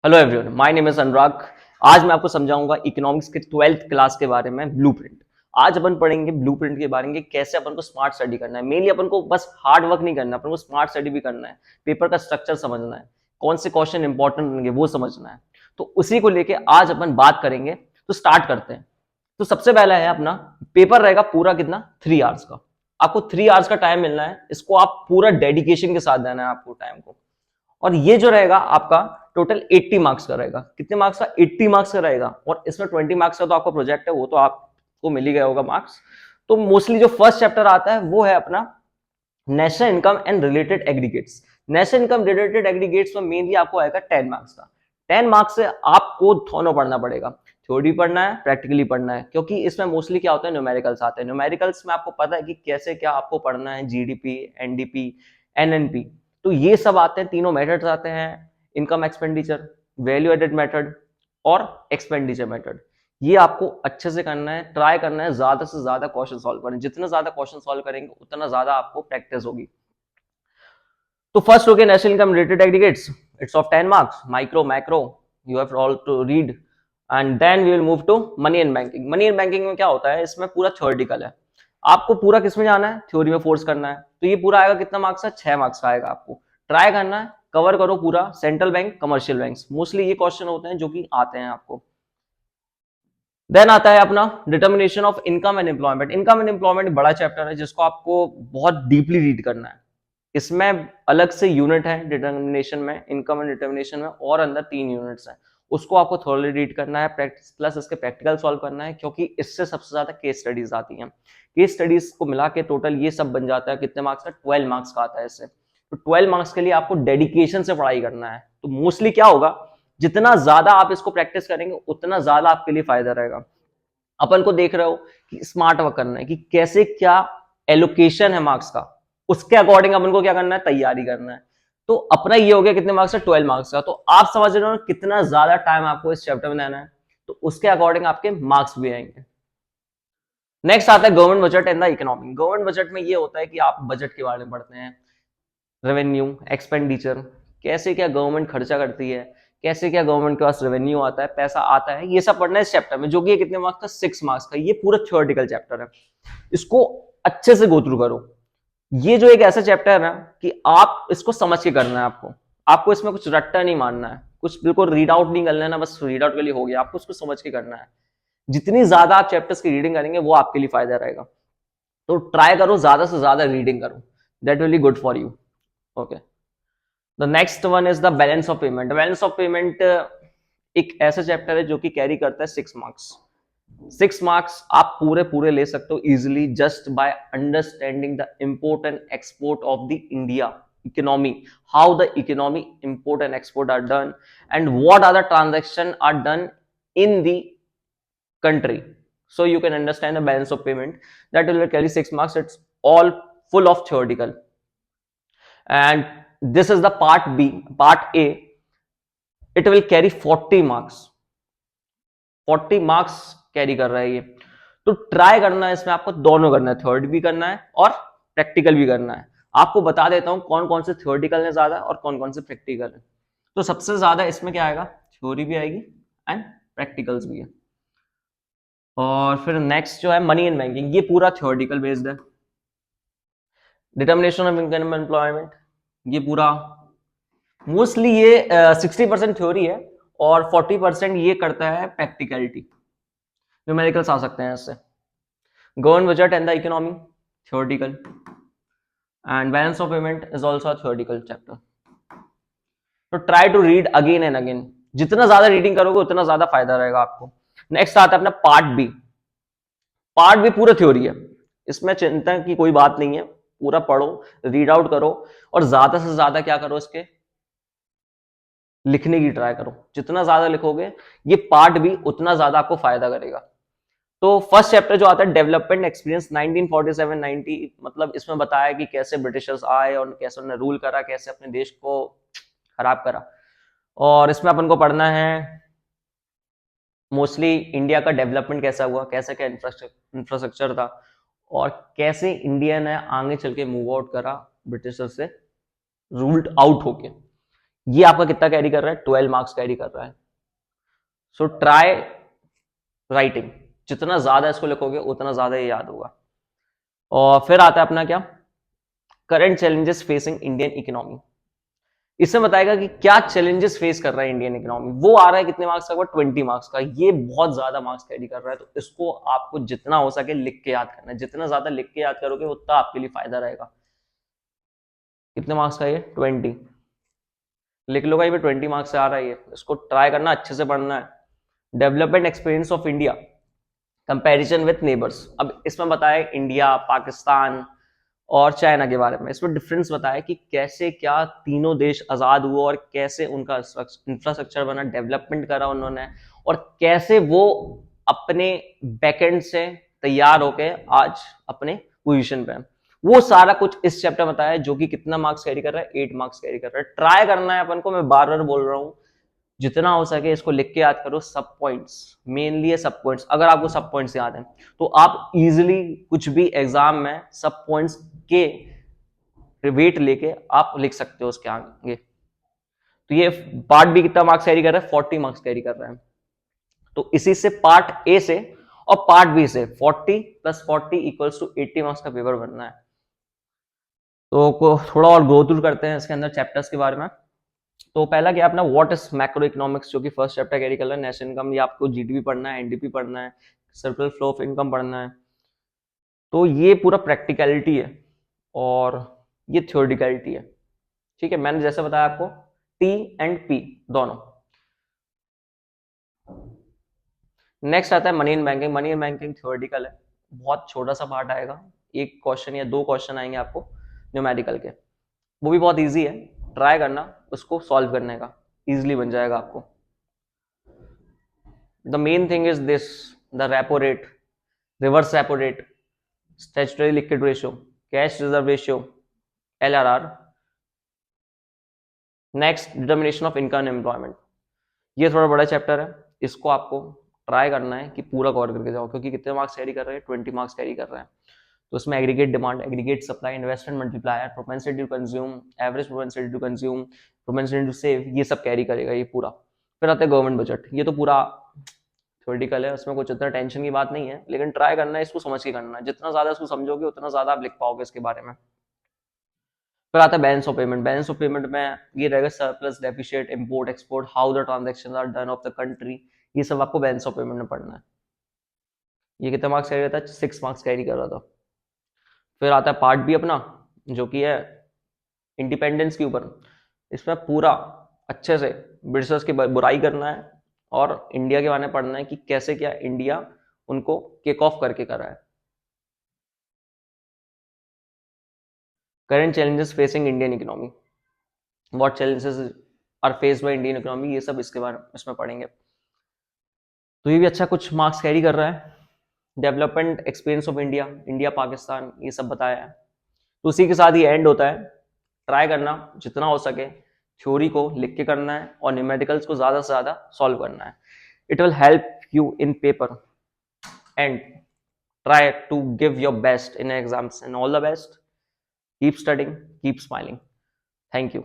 Hello everyone, my name is Anurag. आज मैं आपको समझाऊंगा इकोनॉमिक्स के 12th क्लास के बारे में ब्लूप्रिंट। आज अपन पढ़ेंगे ब्लूप्रिंट के बारे में, कैसे अपन को स्मार्ट स्टडी करना है। मेनली अपन को बस हार्ड वर्क नहीं करना, अपन को स्मार्ट स्टडी भी करना है। पेपर का स्ट्रक्चर समझना है, कौन से क्वेश्चन इंपॉर्टेंट होंगे वो समझना है। तो उसी को लेके आज अपन बात करेंगे। तो स्टार्ट करते हैं। तो सबसे पहला है अपना पेपर रहेगा पूरा कितना 3 आवर्स का। आपको 3 आवर्स का टाइम मिलना है, इसको आप पूरा डेडिकेशन के साथ देना है आपको टाइम को। और ये जो रहेगा आपका टोटल 80 मार्क्स का रहेगा। कितने मार्क्स का? 80 मार्क्स का रहेगा। और इसमें 20 मार्क्स का तो आपका प्रोजेक्ट है, वो तो आपको मिल ही गया होगा मार्क्स। तो मोस्टली जो फर्स्ट चैप्टर आता है वो है अपना national income and related aggregates. National income related aggregates में मेनली आपको आएगा 10 मार्क्स का। 10 मार्क्स से आपको दोनों पढ़ना पड़ेगा, थ्योरी पढ़ना है, प्रैक्टिकली पढ़ना है। क्योंकि इसमें मोस्टली क्या होता है, न्यूमेरिकल्स आते हैं। न्यूमेरिकल्स में आपको पता है कि कैसे क्या आपको पढ़ना है, जीडीपी, एनडीपी, एनएनपी। तो ये सब आते हैं, तीनों मेथड्स आते हैं, income expenditure, value added method और एक्सपेंडिचर मेथड। ये आपको अच्छे से करना है, ट्राई करना है, ज्यादा से ज्यादा क्वेश्चन सॉल्व करें। जितना ज्यादा क्वेश्चन सॉल्व करेंगे उतना ज्यादा आपको प्रैक्टिस होगी। तो फर्स्ट हो गया national income related aggregates. It's of 10 marks, micro macro you have all to read. And then we will move to money and banking. Money and banking में क्या होता है, इसमें पूरा थ्योरेटिकल है। आपको पूरा किस में जाना है, थ्योरी में फोर्स करना है। तो ये पूरा आएगा कितना मार्क्स का, 6 मार्क्स का आएगा। आपको ट्राई करना है, कवर करो पूरा central bank, commercial banks. Mostly ये क्वेश्चन होते हैं जो कि आते हैं आपको। देन आता है अपना determination of income and employment. Income and employment बड़ा चैप्टर है जिसको आपको बहुत डीपली रीड करना है। इसमें अलग से यूनिट है डिटर्मिनेशन में, इनकम एंड डिटर्मिनेशन में, और अंदर 3 यूनिट्स हैं। उसको आपको थोड़ी रीड करना है, प्रैक्टिस प्लस इसके प्रैक्टिकल सॉल्व करना है। क्योंकि इससे सबसे ज्यादा केस स्टडीज आती हैं। केस स्टडीज को मिला के टोटल ये सब बन जाता है कितने मार्क्स का, 12 मार्क्स का आता है इससे। तो 12 मार्क्स के लिए आपको डेडिकेशन से पढ़ाई करना है। तो मोस्टली क्या होगा, जितना ज्यादा आप इसको प्रैक्टिस करेंगे उतना ज्यादा आपके लिए फायदा रहेगा। अपन को देख रहे हो कि स्मार्ट वर्क करना है, कि कैसे क्या एलोकेशन है मार्क्स का, उसके अकॉर्डिंग अपन को क्या करना है, तैयारी करना है। तो अपना ये हो गया कितने मार्क्स का, 12 मार्क्स का। तो आप समझ रहे हो कितना ज्यादा टाइम आपको इस चैप्टर में देना है। तो उसके अकॉर्डिंग आपके मार्क्स भी आएंगे। नेक्स्ट आता है government budget and the economy. Government budget में ये होता है कि आप बजट के बारे में पढ़ते हैं, रेवेन्यू, एक्सपेंडिचर, कैसे क्या गवर्नमेंट खर्चा करती है, कैसे क्या गवर्नमेंट के पास रेवेन्यू आता है, पैसा आता है। ये सब पढ़ना है इस चैप्टर में, जो कि कितने मार्क्स का, 6 मार्क्स का। ये पूरा थ्योरेटिकल चैप्टर है, इसको अच्छे से गो थ्रू करो। ये जो एक ऐसा चैप्टर है ना कि आप इसको समझ के करना है। आपको इसमें कुछ रट्टा नहीं मानना है, कुछ बिल्कुल रीड आउट नहीं कर लेना, बस रीड आउट के लिए हो गया। आपको उसको समझ के करना है। जितनी ज्यादा आप चैप्टर्स की रीडिंग करेंगे वो आपके लिए फायदा रहेगा। तो ट्राई करो, ज्यादा से ज्यादा रीडिंग करो, that will be good for you. Okay, the next one is the balance of payment. Balance of payment एक ऐसा चैप्टर है जो कि कैरी करता है 6 मार्क्स। 6 मार्क्स आप पूरे पूरे ले सकते हो easily, just by understanding the import and export of the India economy, how the economy import and export are done, and what are the transaction are done in the country. So you can understand the balance of payment. That will carry 6 marks. It's all full of theoretical. And this is the part B. Part A, it will carry 40 marks. 40 marks carry कर रहा है ये। तो try करना है, इसमें आपको दोनों करना है, थ्योरी भी करना है और प्रैक्टिकल भी करना है। आपको बता देता हूं कौन कौन से थ्योरेटिकल है ज्यादा और कौन कौन से प्रैक्टिकल है। तो सबसे ज्यादा इसमें क्या आएगा, थ्योरी भी आएगी एंड प्रैक्टिकल्स भी है। और फिर नेक्स्ट जो है मनी एंड बैंकिंग, ये पूरा थ्योरेटिकल बेस्ड है। डिटर्मिनेशन ऑफ इनकम एम्प्लॉयमेंट, ये पूरा मोस्टली ये 60% थ्योरी है और 40% ये करता है प्रैक्टिकलिटी। न्यूमेरिकल्स आ सकते हैं इससे। Government budget and the economy, theoretical. And balance of payment is also theoretical chapter. तो try to read again and again. जितना ज्यादा रीडिंग करोगे उतना ज्यादा फायदा रहेगा आपको। नेक्स्ट आता है अपना पार्ट बी। पार्ट भी पूरा थ्योरी है, इसमें चिंता की कोई बात नहीं है। पूरा पढ़ो, रीड आउट करो और ज्यादा से ज्यादा क्या करो, इसके लिखने की ट्राई करो। जितना ज्यादा लिखोगे ये पार्ट भी उतना ज्यादा आपको फायदा करेगा। तो फर्स्ट चैप्टर जो आता है डेवलपमेंट एक्सपीरियंस 1947-90, मतलब इसमें बताया कि कैसे ब्रिटिशर्स आए और कैसे उन्होंने रूल करा, कैसे अपने देश को खराब करा। और इसमें अपन को पढ़ना है मोस्टली इंडिया का डेवलपमेंट कैसा हुआ, कैसे क्या इंफ्रास्ट्रक्चर था, और कैसे इंडिया ने आगे चल के मूव आउट करा ब्रिटिशर से, रूल्ड आउट होके। ये आपका कितना कैरी कर रहा है, 12 मार्क्स कैरी कर रहा है। सो ट्राई राइटिंग, जितना ज्यादा इसको लिखोगे उतना ज्यादा ये याद होगा। और फिर आता है अपना क्या, current challenges facing Indian economy. इसमें बताएगा कि क्या चैलेंजेस फेस कर रहा है इंडियन इकोनॉमी। वो आ रहा है कितने मार्क्स का, वो 20 मार्क्स का। ये बहुत ज्यादा मार्क्स कैरी कर रहा है, तो इसको आपको जितना हो सके लिख के याद करना है। जितना ज्यादा लिख के याद करोगे उतना आपके लिए फायदा रहेगा। कितने मार्क्स का ये, 20 लिख लो भाई, 20 मार्क्स से आ रहा है ये, इसको ट्राई करना, अच्छे से पढ़ना है। Development experience of India comparison with neighbours. अब इसमें बताया इंडिया, पाकिस्तान और चाइना के बारे में। इसमें डिफरेंस बताया कि कैसे क्या तीनों देश आजाद हुए और कैसे उनका इंफ्रास्ट्रक्चर बना, डेवलपमेंट करा उन्होंने, और कैसे वो अपने बैकएंड से तैयार होके आज अपने पोजीशन पे है। वो सारा कुछ इस चैप्टर में बताया है, जो कि कितना मार्क्स कैरी कर रहा है, 8 मार्क्स कैरी कर रहा है। ट्राई करना है अपन को, मैं बार बार बोल रहा हूँ, जितना हो सके इसको लिख के याद करो, सब पॉइंट्स, मेनली सब पॉइंट्स। अगर आपको सब पॉइंट्स याद हैं तो आप इजीली कुछ भी एग्जाम में सब पॉइंट्स के वेट लेके आप लिख सकते हो उसके आगे। तो ये पार्ट बी कितना मार्क्स कैरी कर रहा है, 40 मार्क्स कैरी कर रहा है। तो इसी से पार्ट ए से और पार्ट बी से 40 + 40 इक्वल्स टू 80 मार्क्स का पेपर बनना है। तो थोड़ा और गो थ्रू करते हैं इसके अंदर चैप्टर्स के बारे में। तो पहला क्या अपना, व्हाट इज मैक्रो इकोनॉमिक्स, जो कि फर्स्ट चैप्टर कैरी कर रहा है। नेशनल इनकम, ये आपको जीडीपी पढ़ना है, एनडीपी पढ़ना है, सर्कुलर फ्लो ऑफ इनकम पढ़ना है। तो ये पूरा प्रैक्टिकलिटी है और ये थ्योरेटिकलिटी है। ठीक है, मैंने जैसे बताया आपको, टी एंड पी दोनों। नेक्स्ट आता है money in banking. Money in banking theoretical है, बहुत छोटा सा पार्ट आएगा, एक क्वेश्चन या 2 क्वेश्चन आएंगे आपको न्यूमेरिकल के, वो भी बहुत इजी है। ट्राई करना उसको सॉल्व करने का, इजीली बन जाएगा आपको। The main thing is this: the repo rate, reverse repo rate, statutory liquid ratio, cash reserve ratio, LRR. Next, determination of income employment. ये थोड़ा बड़ा चैप्टर है, इसको आपको ट्राई करना है कि पूरा कवर करके जाओ, क्योंकि कितने मार्क्स कैरी कर रहे हैं, 20 मार्क्स कैरी कर रहे हैं। तो उसमें aggregate demand, aggregate supply, investment multiplier, propensity to consume, average propensity to consume, propensity to save, ये सब कैरी करेगा ये पूरा। फिर आता है गवर्नमेंट बजट। ये तो पूरा थ्योरेटिकल है, उसमें कुछ इतना टेंशन की बात नहीं है, लेकिन ट्राई करना है इसको समझ के करना है। जितना ज्यादा इसको समझोगे उतना ज्यादा आप लिख पाओगे इसके बारे में। फिर आता है balance of payment. Balance of payment में ये रहेगा surplus, deficit, import export, how the transactions are done of the country. ये सब आपको बैलेंस ऑफ पेमेंट में पढ़ना है। ये कितना मार्क्स कैरी करता है, 6 मार्क्स कैरी कर रहा था। फिर आता है पार्ट बी अपना, जो कि है इंडिपेंडेंस के ऊपर। इसमें पूरा अच्छे से ब्रिटिशर्स की बुराई करना है और इंडिया के बारे में पढ़ना है कि कैसे क्या इंडिया उनको किक ऑफ करके करा है। Current challenges facing Indian economy, what challenges are faced by Indian economy, ये सब इसके बारे में इसमें पढ़ेंगे। तो ये भी अच्छा कुछ मार्क्स कैरी कर रहा है। Development experience of India, India Pakistan, ये सब बताया है। तो उसी के साथ ही एंड होता है। ट्राई करना जितना हो सके थ्योरी को लिख के करना है और न्यूमेरिकल्स को ज्यादा से ज्यादा सॉल्व करना है। It will help you in paper and try to give your best in exams, and all the best. Keep studying, keep smiling. Thank you.